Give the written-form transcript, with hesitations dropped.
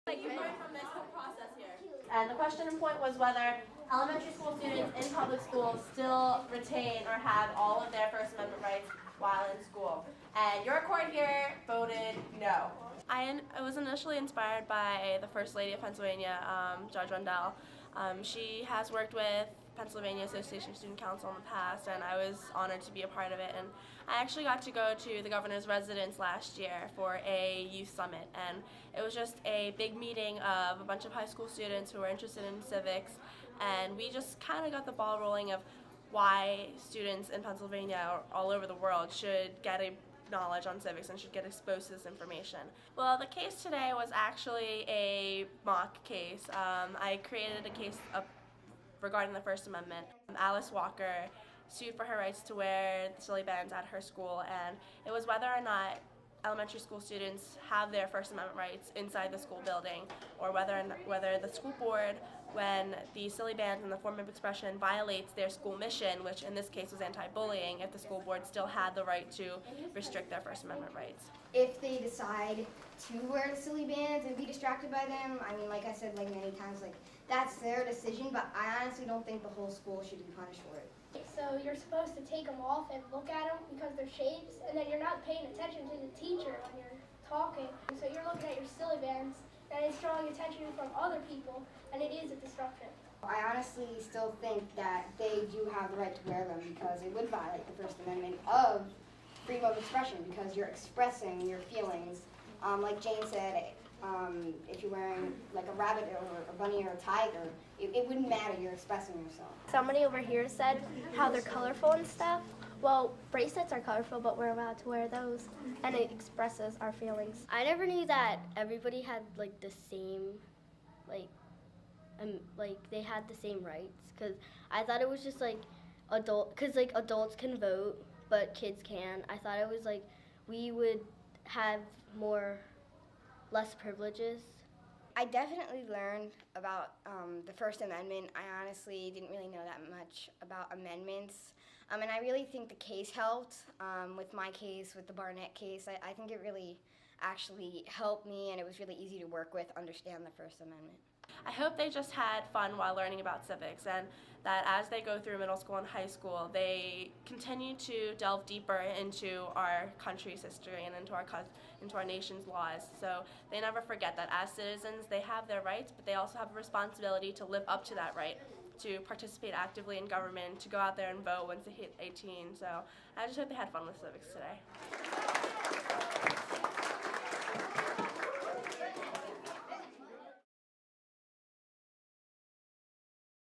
That you learned from this whole process here. And the question in point was whether elementary school students in public schools still retain or have all of their First Amendment rights while in school. And your court here voted no. I was initially inspired by the First Lady of Pennsylvania, Judge Rendell. She has worked with Pennsylvania Association of Student Council in the past, and I was honored to be a part of it. And I actually got to go to the governor's residence last year for a youth summit, and it was just a big meeting of a bunch of high school students who were interested in civics, and we just kind of got the ball rolling of why students in Pennsylvania or all over the world should get a knowledge on civics and should get exposed to this information. Well, the case today was actually a mock case. I created a case regarding the First Amendment. Alice Walker sued for her rights to wear the silly bands at her school, and it was whether or not elementary school students have their First Amendment rights inside the school building, or whether the school board, when the silly bands in the form of expression violates their school mission, which in this case was anti-bullying, if the school board still had the right to restrict their First Amendment rights. If they decide to wear the silly bands and be distracted by them, I mean, like I said many times, that's their decision, but I honestly don't think the whole school should be punished for it. So you're supposed to take them off and look at them because they're shapes, and then you're not paying attention to the teacher when you're talking. So you're looking at your silly bands, and it's drawing attention from other people, and it is a disruption. I honestly still think that they do have the right to wear them because it would violate the First Amendment of freedom of expression because you're expressing your feelings. Like Jane said, if you're wearing like a rabbit or a bunny or a tiger, it wouldn't matter, you're expressing yourself. Somebody over here said how they're colorful and stuff. Well, bracelets are colorful, but we're allowed to wear those, and it expresses our feelings. I never knew that everybody had the same, they had the same rights, because I thought it was just because adults can vote, but kids can. I thought it was we would have less privileges. I definitely learned about the First Amendment. I honestly didn't really know that much about amendments. And I really think the case helped with my case, with the Barnett case. I think it really actually helped me, and it was really easy to work with, understand the First Amendment. I hope they just had fun while learning about civics, and that as they go through middle school and high school, they continue to delve deeper into our country's history and into our nation's laws. So they never forget that as citizens, they have their rights, but they also have a responsibility to live up to that right, to participate actively in government, to go out there and vote once they hit 18. So I just hope they had fun with civics today.